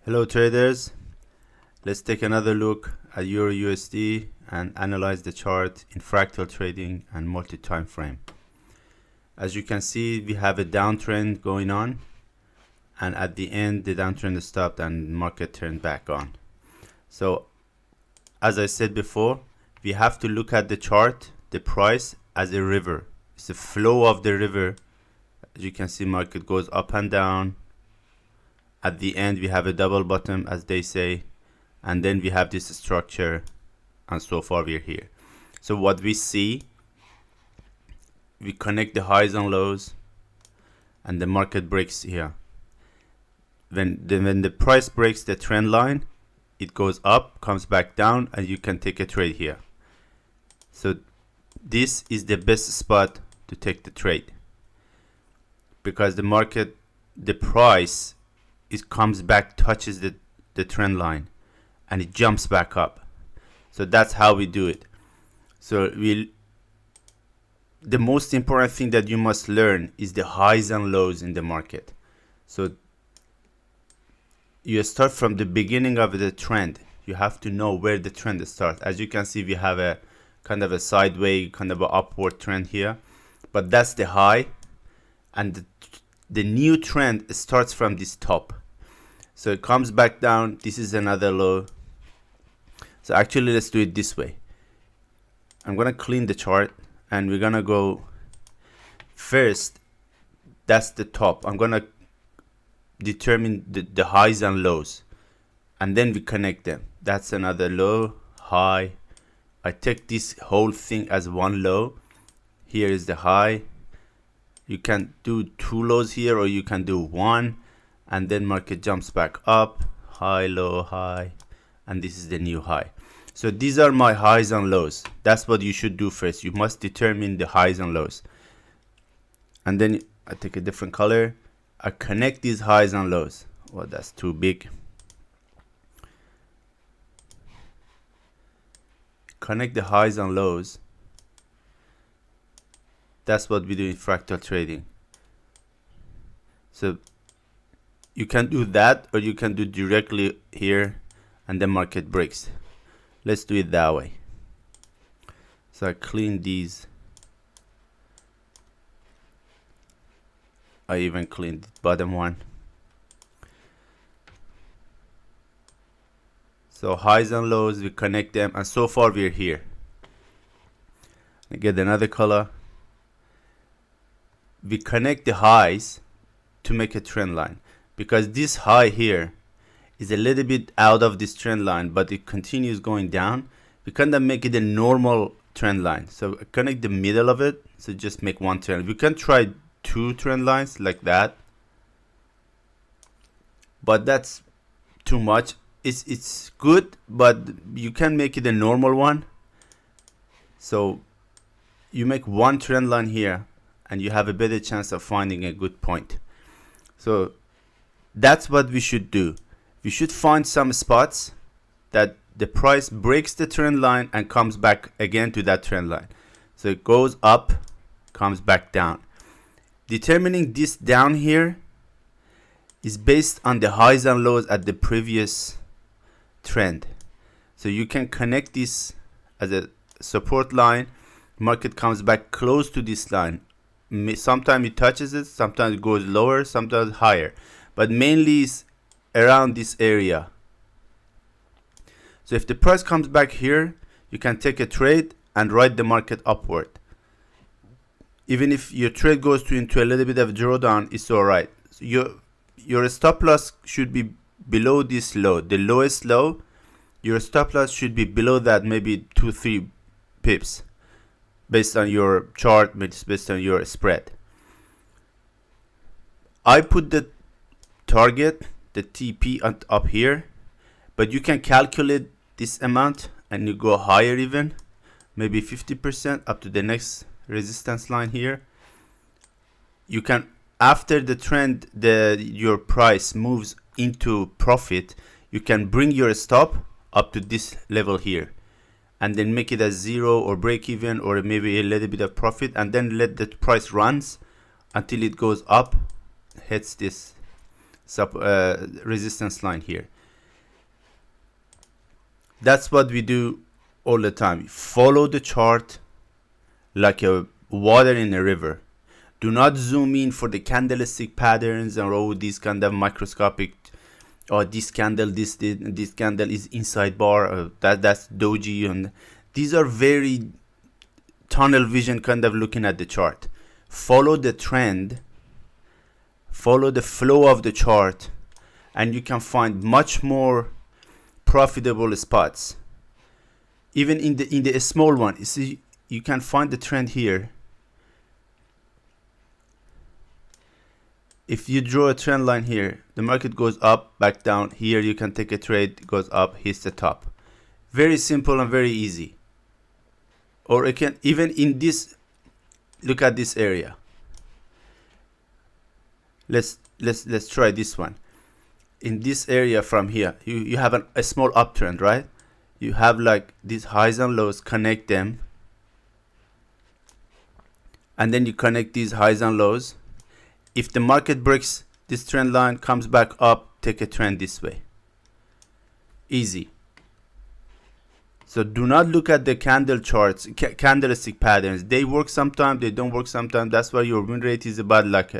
Hello traders, let's take another look at EURUSD and analyze the chart in fractal trading and multi-time frame. As you can see, we have a downtrend going on, and at the end the downtrend stopped and market turned back on. So as I said before, we have to look at the chart, the price, as a river. It's the flow of the river. As you can see, market goes up and down. At the end we have a double bottom, as they say, and then we have this structure, and so far we're here. So what we see, we connect the highs and lows, and the market breaks here. When the price breaks the trend line, it goes up, comes back down, and you can take a trade here. So this is the best spot to take the trade, because the market, the price, it comes back, touches the trend line, and it jumps back up. So that's how we do it. So the most important thing that you must learn is the highs and lows in the market. So you start from the beginning of the trend. You have to know where the trend starts. As you can see, we have a kind of a sideways, kind of an upward trend here, but that's the high, and the new trend starts from this top. So it comes back down. This is another low. So actually, let's do it this way. I'm gonna clean the chart, and we're gonna go first. That's the top. I'm gonna determine the highs and lows, and then we connect them. That's another low, high. I take this whole thing as one low. Here is the high. You can do two lows here, or you can do one, and then market jumps back up, high, low, high, and this is the new high. So these are my highs and lows. That's what you should do first. You must determine the highs and lows, and then I take a different color. I connect these highs and lows. Well, that's too big. Connect the highs and lows. That's what we do in fractal trading. So you can do that, or you can do directly here, and the market breaks. Let's do it that way. So I clean these. I even cleaned the bottom one. So highs and lows, we connect them, and so far we're here. I get another color. We connect the highs to make a trend line, because this high here is a little bit out of this trend line, but it continues going down. We kind of make it a normal trend line. So connect the middle of it. So just make one trend. We can try two trend lines like that, but that's too much. It's good, but you can make it a normal one. So you make one trend line here, and you have a better chance of finding a good point. So that's what we should do. We should find some spots that the price breaks the trend line and comes back again to that trend line. So it goes up, comes back down. Determining this down here is based on the highs and lows at the previous trend. So you can connect this as a support line. Market comes back close to this line. Sometimes it touches it, sometimes it goes lower, sometimes higher, but mainly it's around this area. So if the price comes back here, you can take a trade and ride the market upward. Even if your trade goes into a little bit of drawdown, it's all right. So your stop loss should be below this low, the lowest low. Your stop loss should be below that, maybe 2-3 pips, based on your chart, based on your spread. I put the target, the TP, up here, but you can calculate this amount and you go higher, even maybe 50% up to the next resistance line here. You can, after the trend, your price moves into profit, you can bring your stop up to this level here, and then make it as zero or break even, or maybe a little bit of profit, and then let the price runs until it goes up, hits this resistance line here. That's what we do all the time. Follow the chart like a water in a river. Do not zoom in for the candlestick patterns or all these kind of microscopic, or this candle, this candle is inside bar, that's doji, and these are very tunnel vision kind of looking at the chart. Follow the trend, follow the flow of the chart, and you can find much more profitable spots. Even in the small one, you see, you can find the trend here. If you draw a trend line here, the market goes up, back down. Here you can take a trade, goes up, hits the top. Very simple and very easy. Or it can, even in this, look at this area. Let's try this one. In this area from here, you have a small uptrend, right? You have like these highs and lows, connect them. And then you connect these highs and lows. If the market breaks this trend line, comes back up, take a trend this way. Easy. So do not look at the candle charts, candlestick patterns. They work sometimes, they don't work sometimes. That's why your win rate is about like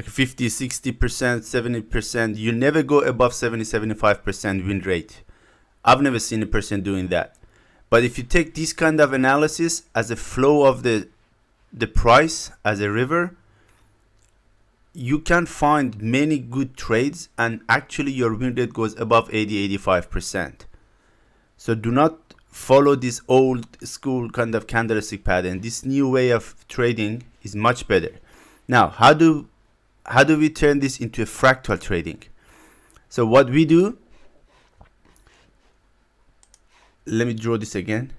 50, 60%, 70%. You never go above 70, 75% win rate. I've never seen a person doing that. But if you take this kind of analysis as a flow of the price as a river, you can find many good trades, and actually your win rate goes above 80-85%. So do not follow this old school kind of candlestick pattern. This new way of trading is much better. Now, how do we turn this into a fractal trading? So what we do, let me draw this again.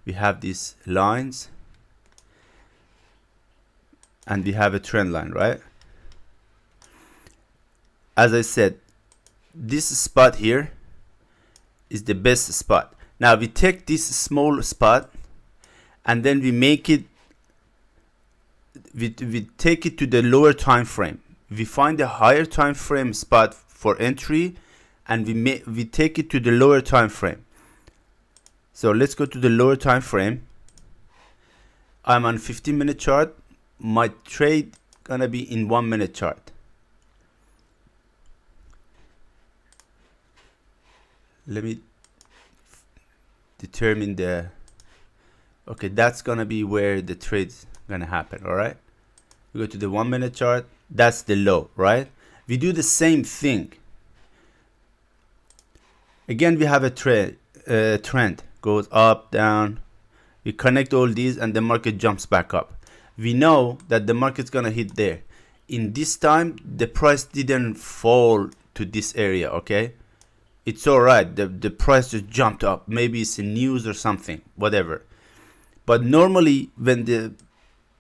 We have these lines and we have a trend line, right? As I said, this spot here is the best spot. Now we take this small spot and then we make it, we take it to the lower time frame. We find a higher time frame spot for entry, and we take it to the lower time frame. So let's go to the lower time frame. I'm on 15-minute chart. My trade gonna be in 1-minute chart. Let me determine the, okay, that's gonna be where the trade's gonna happen. All right, we go to the 1-minute chart. That's the low, right? We do the same thing. Again, we have a trend goes up, down. We connect all these and the market jumps back up. We know that the market's gonna hit there. In this time, the price didn't fall to this area, okay? It's all right. The price just jumped up. Maybe it's in news or something, whatever. But normally when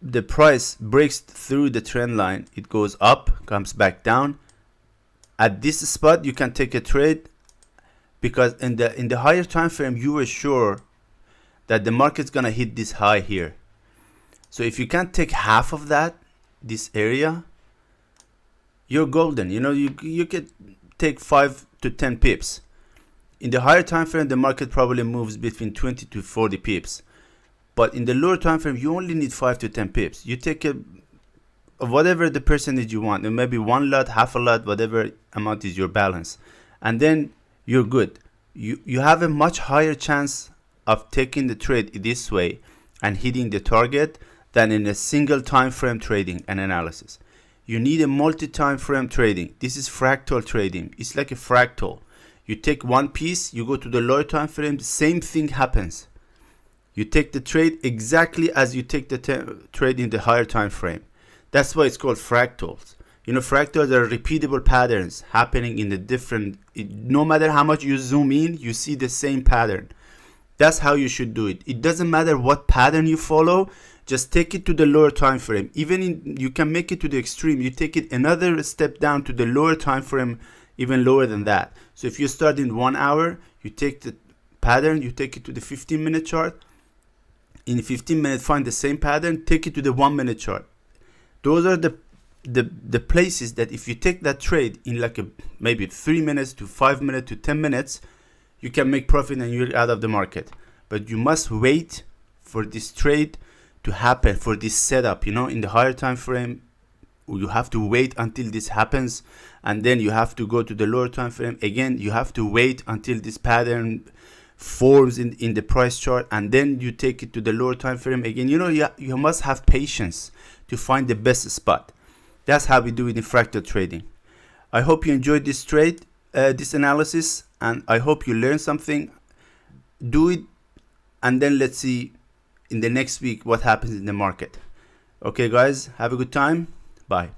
the price breaks through the trend line, it goes up, comes back down. At this spot, you can take a trade, because in the higher time frame, you were sure that the market's gonna hit this high here. So if you can take half of that, this area, you're golden. You know, you could take 5 to 10 pips. In the higher time frame, the market probably moves between 20 to 40 pips. But in the lower time frame, you only need 5 to 10 pips. You take whatever the percentage you want, and maybe 1 lot, half a lot, whatever amount is your balance, and then you're good. You have a much higher chance of taking the trade this way and hitting the target than in a single time frame trading and analysis. You need a multi-time frame trading. This is fractal trading. It's like a fractal. You take one piece, you go to the lower time frame, the same thing happens. You take the trade exactly as you take the trade in the higher time frame. That's why it's called fractals. You know, fractals are repeatable patterns happening in the different, no matter how much you zoom in, you see the same pattern. That's how you should do it. It doesn't matter what pattern you follow, just take it to the lower time frame. Even you can make it to the extreme. You take it another step down to the lower time frame, even lower than that. So if you start in 1 hour, you take the pattern, you take it to the 15-minute chart. In 15 minutes, find the same pattern, take it to the 1-minute chart. Those are the the places that if you take that trade in like maybe 3 minutes to 5 minutes to 10 minutes, you can make profit and you're out of the market. But you must wait for this trade to happen, for this setup. You know, in the higher time frame, you have to wait until this happens, and then you have to go to the lower time frame again. You have to wait until this pattern forms in the price chart, and then you take it to the lower time frame again. You know, you must have patience to find the best spot. That's how we do it in fractal trading. I hope you enjoyed this trade, this analysis, and I hope you learned something. Do it, and then let's see in the next week what happens in the market. Okay guys, have a good time. Bye.